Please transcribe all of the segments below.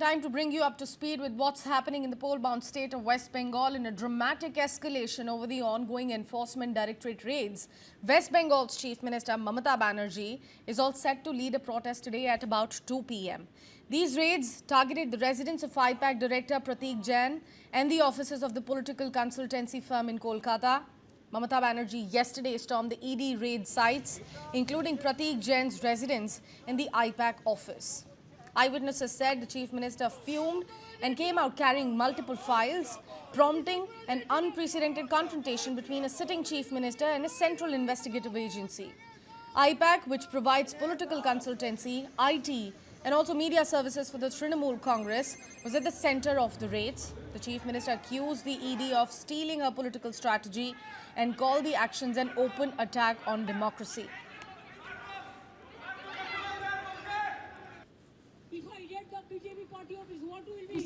time to bring you up to speed with what's happening in the poll-bound state of West Bengal in a dramatic escalation over the ongoing Enforcement Directorate raids. West Bengal's Chief Minister Mamata Banerjee is all set to lead a protest today at about 2 p.m. These raids targeted the residence of IPAC Director Prateek Jain and the offices of the political consultancy firm in Kolkata. Mamata Banerjee yesterday stormed the ED raid sites, including Prateek Jain's residence and the IPAC office. Eyewitnesses said the Chief Minister fumed and came out carrying multiple files, prompting an unprecedented confrontation between a sitting Chief Minister and a central investigative agency. IPAC, which provides political consultancy, IT, and also media services for the Trinamool Congress, was at the center of the raids. The Chief Minister accused the ED of stealing her political strategy and called the actions an open attack on democracy.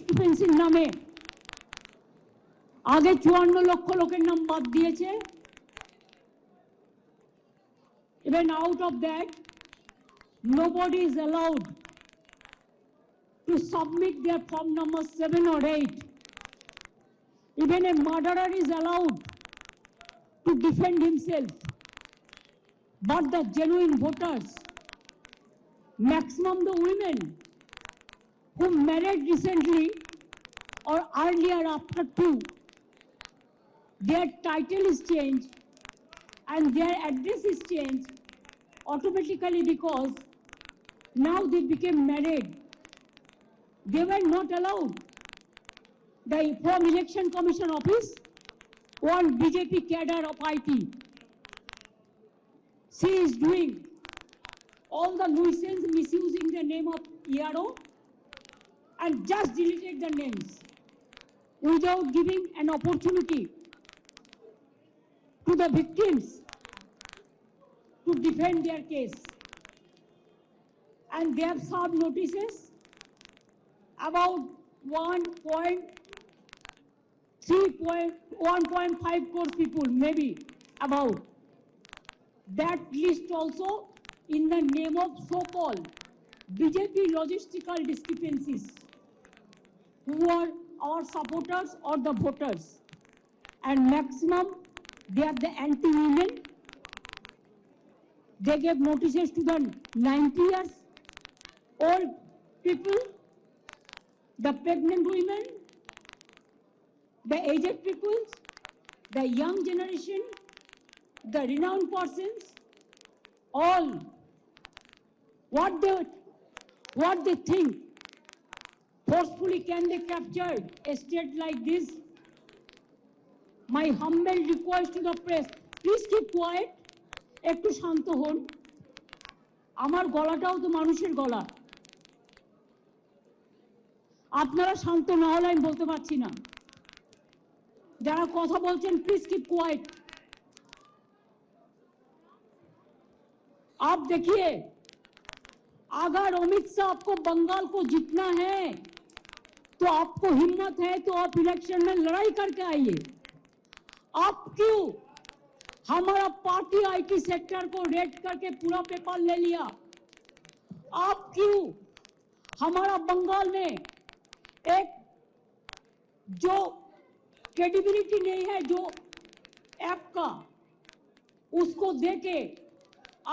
ডিফেন্সের নামে আগে 54 লক্ষ লোকের নাম বাদ দিয়েছে even out of that nobody is allowed to submit their form number 7 or 8 even a murderer is allowed to defend himself but the genuine voters maximum the women who married recently or earlier after 2, their title is changed and their address is changed automatically because now they became married. They were not allowed. From Election Commission office, one BJP cadre of IT, she is doing all the nuisance misusing the name of ERO and just deleted the names without giving an opportunity to the victims to defend their case. And they have served notices about 1.5 crore people, maybe about. That list also in the name of so-called BJP logistical discrepancies, who are our supporters or the voters, and maximum they are the anti-women. They gave notices to the 90 years old people, the pregnant women, the aged people, the young generation, the renowned persons, all. What they think forcefully can they capture a state like this? My humble request to the press, please keep quiet. একটু শান্ত হন আমার গলাটাও তো মানুষের গলা আপনারা শান্ত না হলে আমি বলতে পারছি না যারা কথা বলছেন প্লিজ কিপ কোয়াইট आप देखिए अगर अमित शाह आपको बंगाल को जीतना है तो आपको हिम्मत है तो आप इलेक्शन में लड़ाई करके आइए आप क्यों हमारा पार्टी आईटी सेक्टर को रेड करके पूरा पेपर ले लिया आप क्यों हमारा बंगाल में एक जो क्रेडिबिलिटी नहीं है जो ऐप का उसको देके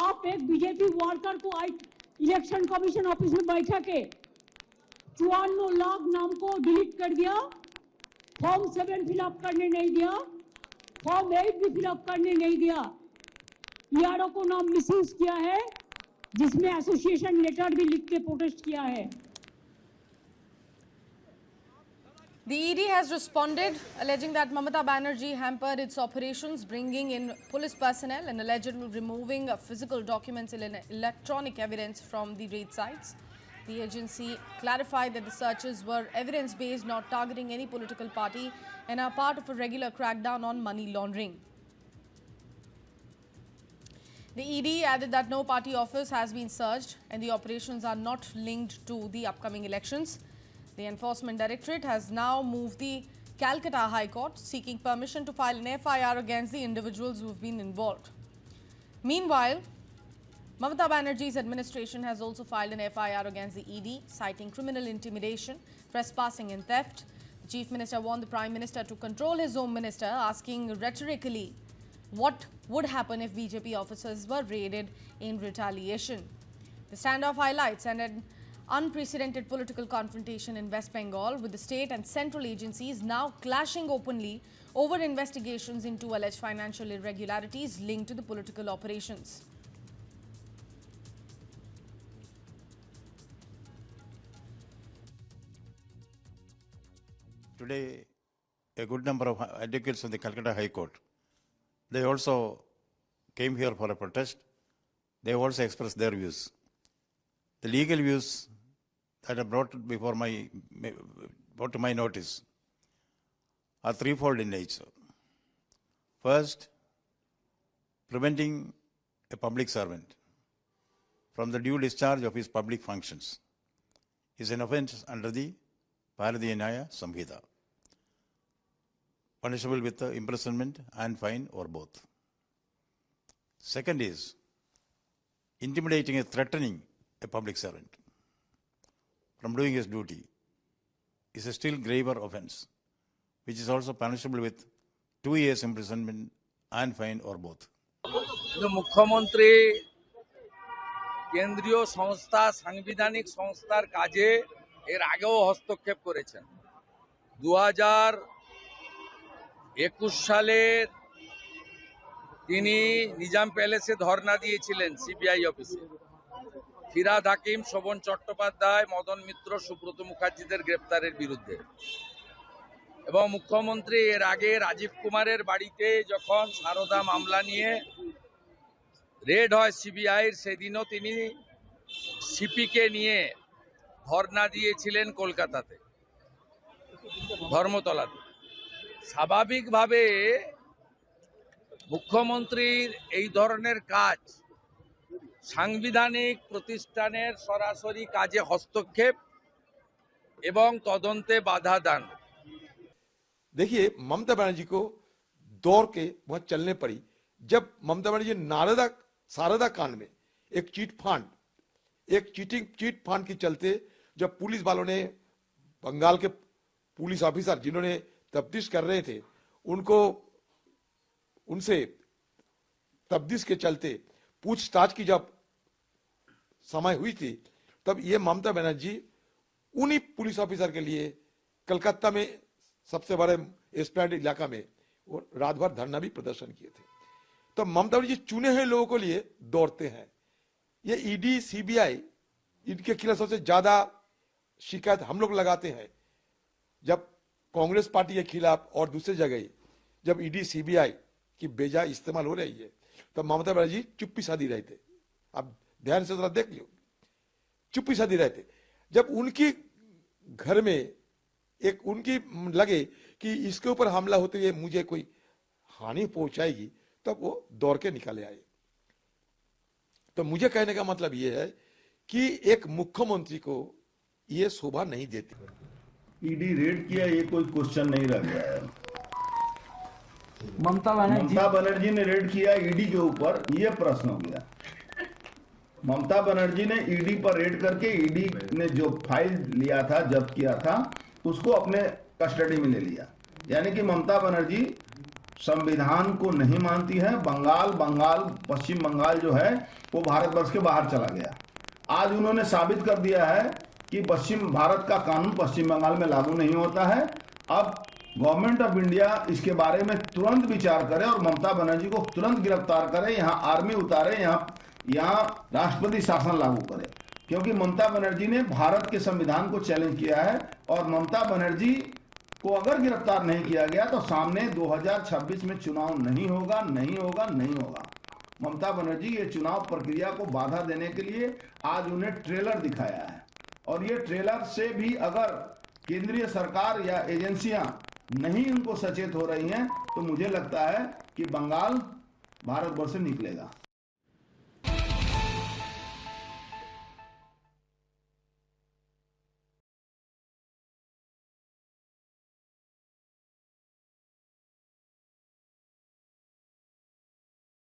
आप एक बीजेपी वर्कर को इलेक्शन कमीशन ऑफिस में बैठा के 54 लाख नाम को डिलीट कर दिया फॉर्म 7 फिलअप करने नहीं दिया फॉर्म 8 भी फिलअप करने नहीं दिया ईआरओ को नाम मिसयूज किया है जिसमें एसोसिएशन लेटर भी लिख के प्रोटेस्ट किया है The ED has responded, alleging that Mamata Banerjee hampered its operations, bringing in police personnel and allegedly removing physical documents and electronic evidence from the raid sites. The agency clarified that the searches were evidence-based, not targeting any political party, and are part of a regular crackdown on money laundering. The ED added that no party office has been searched and the operations are not linked to the upcoming elections. The Enforcement Directorate has now moved the Calcutta High Court, seeking permission to file an FIR against the individuals who have been involved. Meanwhile, Mamata Banerjee's administration has also filed an FIR against the ED, citing criminal intimidation, trespassing and theft. The Chief Minister warned the Prime Minister to control his Home Minister, asking rhetorically what would happen if BJP officers were raided in retaliation. The standoff highlights an unprecedented political confrontation in West Bengal, with the state and central agencies now clashing openly over investigations into alleged financial irregularities linked to the political operations. Today, a good number of advocates of the Calcutta High Court, they also came here for a protest. They also expressed their views. The legal views that are brought to my notice are threefold in nature. First, preventing a public servant from the due discharge of his public functions is an offence under the Bharatiya Nyaya Samhita, punishable with imprisonment and fine or both. Second is intimidating and threatening a public servant from doing his duty is a still graver offence, which is also punishable with 2 years imprisonment and fine or both. মুখ্যমন্ত্রী কেন্দ্রীয় সংস্থা সাংবিধানিক সংস্থার কাজে এর আগেও হস্তক্ষেপ করেছেন। 2021 সালে তিনি নিজাম প্যালেসে ধর্ণা দিয়েছিলেন সিবিআই অফিসে। ফিরহাদ হাকিম, শোভন চট্টোপাধ্যায়, মদন মিত্র, সুব্রত মুখার্জিদের গ্রেপ্তারের বিরুদ্ধে। এবং মুখ্যমন্ত্রী এর আগে রাজীব কুমারের বাড়িতে যখন সারদা মামলা নিয়ে রেড হয় সিবিআইয়ের, সেদিনও তিনি সিপিকে নিয়ে ধর্ণা দিয়েছিলেন কলকাতাতে, ধর্মতলাতে। স্বাভাবিকভাবে মুখ্যমন্ত্রীর এই ধরনের কাজ সাংবিধানিক প্রতিষ্ঠানের সরাসরি কাজে হস্তক্ষেপ এবং তদন্তে বাধা দান। देखिए, ममता बनर्जी को दौड़ के वहां चलने पड़ी जब ममता बनर्जी सारदा कांड में एक चीट फंड के चलते जब पुलिस वालों ने बंगाल के पुलिस ऑफिसर जिन्होंने तफ्तीश कर रहे थे उनसे तफ्तीश के चलते पूछताछ की जब समय हुई थी, तब ये ममता बनर्जी उन्हीं पुलिस ऑफिसर के लिए कलकत्ता में सबसे बड़े एस्प्लैनेड इलाका में वो रात भर धरना भी प्रदर्शन किए थे। तो ममता बनर्जी चुने हुए लोगों के लिए दौड़ते हैं। ये ईडी सीबीआई इनके खिलाफ सबसे ज्यादा शिकायत हम लोग लगाते हैं। जब कांग्रेस पार्टी के खिलाफ और दूसरी जगह जब ईडी सीबीआई की बेजा इस्तेमाल हो रही है, तब ममता बनर्जी चुप्पी साधी रहे थे। आप ध्यान से जरा देख लो, चुप्पी साधी रहे थे। जब उनकी घर में एक उनकी लगे कि इसके ऊपर हमला होते हुए मुझे कोई हानि पहुंचाएगी, तब वो दौड़ के निकाले आए। तो मुझे कहने का मतलब ये है कि एक मुख्यमंत्री को ये शोभा नहीं देती। ईडी रेड किया, ये कोई क्वेश्चन नहीं रह गया है। ममता बनर्जी ने रेड किया ईडी के ऊपर, ये प्रश्न हो गया। ममता बनर्जी ने ईडी पर रेड करके ईडी ने जो फाइल लिया था, जब्त किया था, उसको अपने कस्टडी में ले लिया। यानी कि ममता बनर्जी संविधान को नहीं मानती है। पश्चिम बंगाल जो है वो भारतवर्ष के बाहर चला गया। आज उन्होंने साबित कर दिया है कि भारत का कानून पश्चिम बंगाल में लागू नहीं होता है। अब गवर्नमेंट ऑफ इंडिया इसके बारे में तुरंत विचार करे और ममता बनर्जी को तुरंत गिरफ्तार करे, यहाँ आर्मी उतारे, यहाँ राष्ट्रपति शासन लागू करे, क्योंकि ममता बनर्जी ने भारत के संविधान को चैलेंज किया है। और ममता बनर्जी को अगर गिरफ्तार नहीं किया गया तो सामने 2026 में चुनाव नहीं होगा। ममता बनर्जी ये चुनाव प्रक्रिया को बाधा देने के लिए आज उन्हें ट्रेलर दिखाया है, और ये ट्रेलर से भी अगर केंद्रीय सरकार या एजेंसियां नहीं उनको सचेत हो रही हैं, तो मुझे लगता है कि बंगाल भारतवर्ष से निकलेगा।